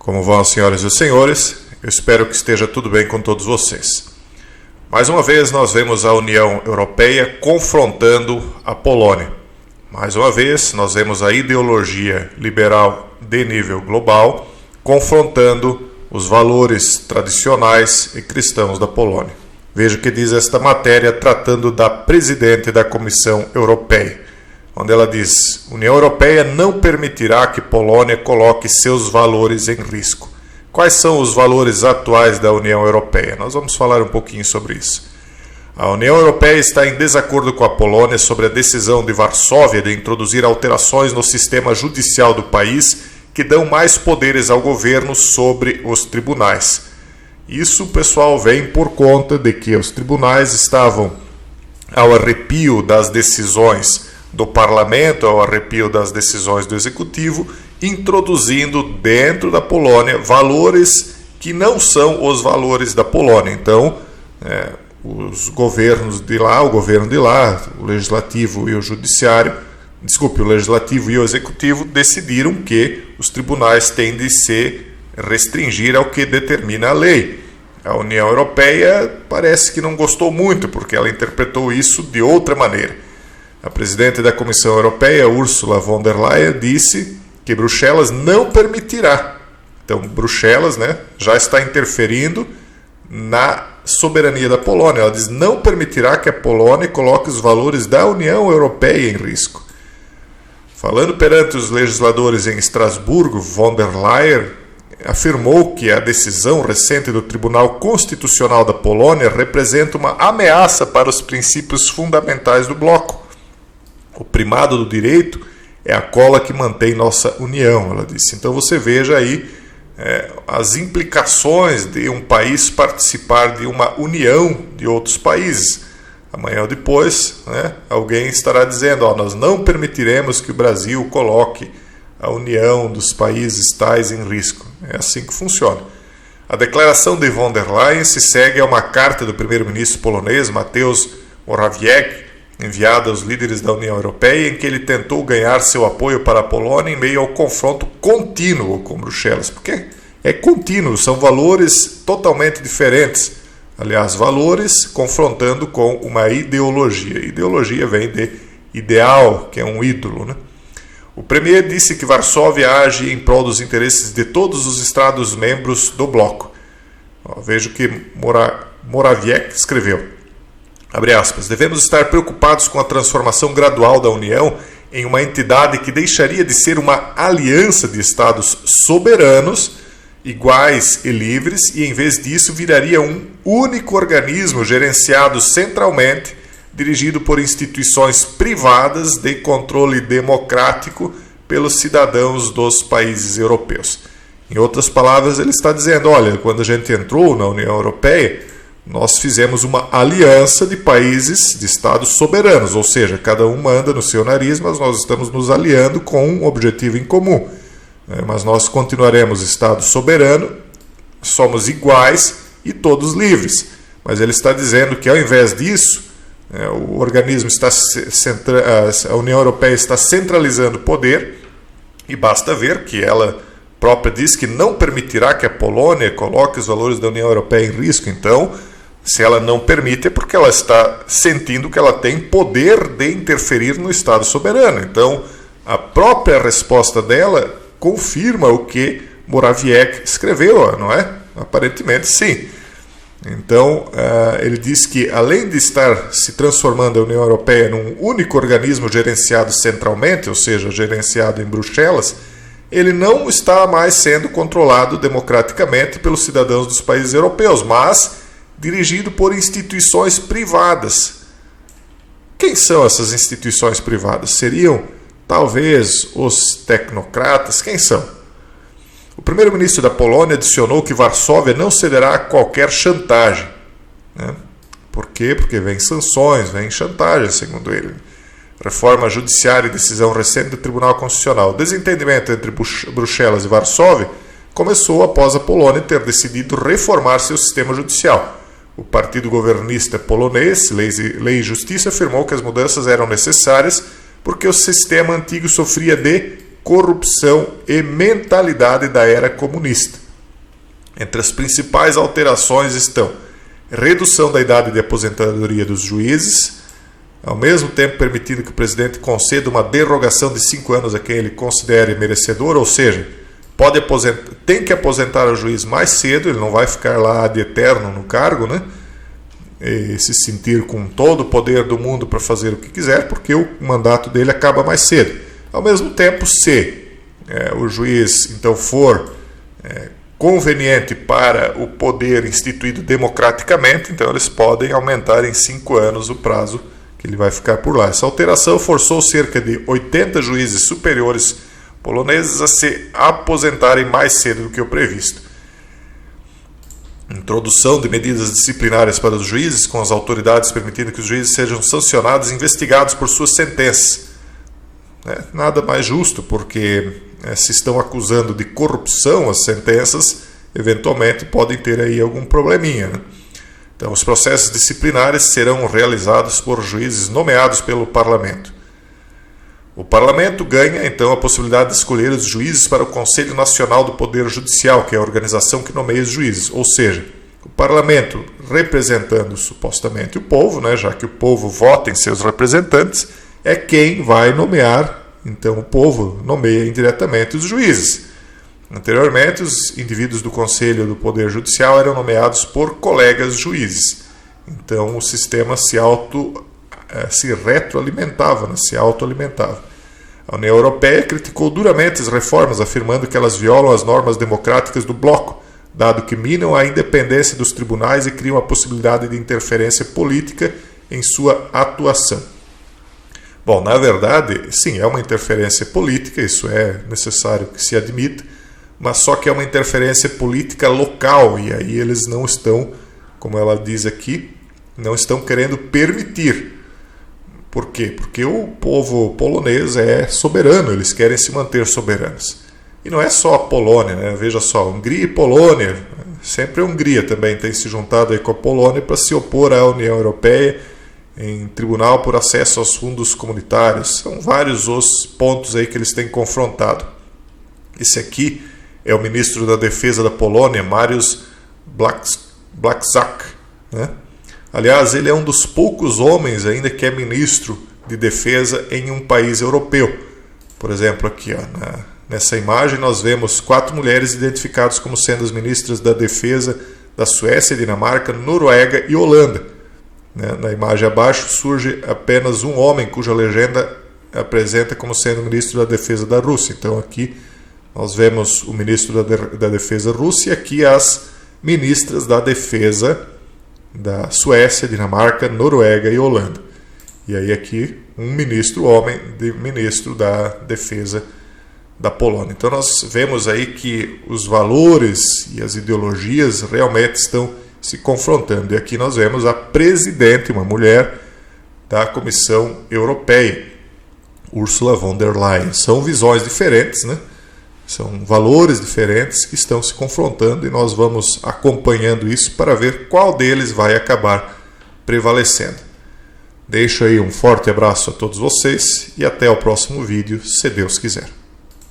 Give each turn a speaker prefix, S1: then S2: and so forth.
S1: Como vão, senhoras e senhores? Eu espero que esteja tudo bem com todos vocês. Mais uma vez nós vemos a União Europeia confrontando a Polônia. Mais uma vez nós vemos a ideologia liberal de nível global confrontando os valores tradicionais e cristãos da Polônia. Veja o que diz esta matéria tratando da presidente da Comissão Europeia, onde ela diz: União Europeia não permitirá que Polônia coloque seus valores em risco. Quais são os valores atuais da União Europeia? Nós vamos falar um pouquinho sobre isso. A União Europeia está em desacordo com a Polônia sobre a decisão de Varsóvia de introduzir alterações no sistema judicial do país que dão mais poderes ao governo sobre os tribunais. Isso, pessoal, vem por conta de que os tribunais estavam ao arrepio das decisões do parlamento, ao arrepio das decisões do executivo, introduzindo dentro da Polônia valores que não são os valores da Polônia. Então, os governos de lá, o governo de lá, o legislativo e o judiciário, o legislativo e o executivo decidiram que os tribunais têm de se restringir ao que determina a lei. A União Europeia parece que não gostou muito, porque ela interpretou isso de outra maneira. A presidente da Comissão Europeia, Ursula von der Leyen, disse que Bruxelas não permitirá. Então, Bruxelas, já está interferindo na soberania da Polônia. Ela diz que não permitirá que a Polônia coloque os valores da União Europeia em risco. Falando perante os legisladores em Estrasburgo, von der Leyen afirmou que a decisão recente do Tribunal Constitucional da Polônia representa uma ameaça para os princípios fundamentais do bloco. O primado do direito é a cola que mantém nossa união, ela disse. Então você veja aí as implicações de um país participar de uma união de outros países. Amanhã ou depois, alguém estará dizendo: nós não permitiremos que o Brasil coloque a união dos países tais em risco. É assim que funciona. A declaração de von der Leyen se segue a uma carta do primeiro-ministro polonês, Mateusz Morawiecki, enviada aos líderes da União Europeia, em que ele tentou ganhar seu apoio para a Polônia em meio ao confronto contínuo com Bruxelas. Porque é contínuo, são valores totalmente diferentes. Aliás, valores confrontando com uma ideologia. Ideologia vem de ideal, que é um ídolo. O premier disse que Varsóvia age em prol dos interesses de todos os Estados-membros do bloco. Veja o que Morawiecki escreveu. Abre aspas, devemos estar preocupados com a transformação gradual da União em uma entidade que deixaria de ser uma aliança de Estados soberanos, iguais e livres, e em vez disso viraria um único organismo gerenciado centralmente, dirigido por instituições privadas de controle democrático pelos cidadãos dos países europeus. Em outras palavras, ele está dizendo: olha, quando a gente entrou na União Europeia, nós fizemos uma aliança de países, de estados soberanos, ou seja, cada um manda no seu nariz, mas nós estamos nos aliando com um objetivo em comum. Mas nós continuaremos Estado soberano, somos iguais e todos livres. Mas ele está dizendo que, ao invés disso, o organismo a União Europeia está centralizando o poder, e basta ver que ela própria diz que não permitirá que a Polônia coloque os valores da União Europeia em risco. Então, se ela não permite, é porque ela está sentindo que ela tem poder de interferir no Estado soberano. Então, a própria resposta dela confirma o que Morawiecki escreveu, não é? Aparentemente, sim. Então, ele diz que, além de estar se transformando a União Europeia num único organismo gerenciado centralmente, ou seja, gerenciado em Bruxelas, ele não está mais sendo controlado democraticamente pelos cidadãos dos países europeus, mas dirigido por instituições privadas. Quem são essas instituições privadas? Seriam, talvez, os tecnocratas? Quem são? O primeiro-ministro da Polônia adicionou que Varsóvia não cederá a qualquer chantagem. Por quê? Porque vem sanções, vem chantagem, segundo ele. Reforma judiciária e decisão recente do Tribunal Constitucional. O desentendimento entre Bruxelas e Varsóvia começou após a Polônia ter decidido reformar seu sistema judicial. O partido governista polonês, Lei e Justiça, afirmou que as mudanças eram necessárias porque o sistema antigo sofria de corrupção e mentalidade da era comunista. Entre as principais alterações estão redução da idade de aposentadoria dos juízes, ao mesmo tempo permitindo que o presidente conceda uma derrogação de 5 anos a quem ele considere merecedor, ou seja, tem que aposentar o juiz mais cedo, ele não vai ficar lá de eterno no cargo, né? E se sentir com todo o poder do mundo para fazer o que quiser, porque o mandato dele acaba mais cedo. Ao mesmo tempo, se o juiz então for conveniente para o poder instituído democraticamente, então eles podem aumentar em 5 anos o prazo que ele vai ficar por lá. Essa alteração forçou cerca de 80 juízes superiores poloneses a se aposentarem mais cedo do que o previsto. Introdução de medidas disciplinares para os juízes, com as autoridades permitindo que os juízes sejam sancionados e investigados por suas sentenças. Nada mais justo, porque se estão acusando de corrupção as sentenças, eventualmente podem ter aí algum probleminha, né? Então, os processos disciplinares serão realizados por juízes nomeados pelo Parlamento. O Parlamento ganha, então, a possibilidade de escolher os juízes para o Conselho Nacional do Poder Judicial, que é a organização que nomeia os juízes. Ou seja, o Parlamento representando supostamente o povo, né, já que o povo vota em seus representantes, é quem vai nomear, então o povo nomeia indiretamente os juízes. Anteriormente, os indivíduos do Conselho do Poder Judicial eram nomeados por colegas juízes. Então, o sistema se retroalimentava, né? Se autoalimentava. A União Europeia criticou duramente as reformas, afirmando que elas violam as normas democráticas do bloco, dado que minam a independência dos tribunais e criam a possibilidade de interferência política em sua atuação. Bom, na verdade, sim, é uma interferência política, isso é necessário que se admita, mas só que é uma interferência política local, e aí eles não estão, como ela diz aqui, não estão querendo permitir. Por quê? Porque o povo polonês é soberano, eles querem se manter soberanos. E não é só a Polônia, né? Veja só, Hungria e Polônia, sempre a Hungria também tem se juntado aí com a Polônia para se opor à União Europeia em tribunal por acesso aos fundos comunitários. São vários os pontos aí que eles têm confrontado. Esse aqui é o ministro da Defesa da Polônia, Mariusz Błaszczak, né? Aliás, ele é um dos poucos homens ainda que é ministro de defesa em um país europeu. Por exemplo, aqui, nessa imagem nós vemos 4 mulheres identificadas como sendo as ministras da defesa da Suécia, Dinamarca, Noruega e Holanda. Na imagem abaixo surge apenas um homem cuja legenda apresenta como sendo ministro da defesa da Rússia. Então aqui nós vemos o ministro da defesa russo e aqui as ministras da defesa da Suécia, Dinamarca, Noruega e Holanda. E aí aqui um ministro homem de ministro da defesa da Polônia. Então nós vemos aí que os valores e as ideologias realmente estão se confrontando. E aqui nós vemos a presidente, uma mulher da Comissão Europeia, Ursula von der Leyen. São visões diferentes, né? São valores diferentes que estão se confrontando e nós vamos acompanhando isso para ver qual deles vai acabar prevalecendo. Deixo aí um forte abraço a todos vocês e até o próximo vídeo, se Deus quiser.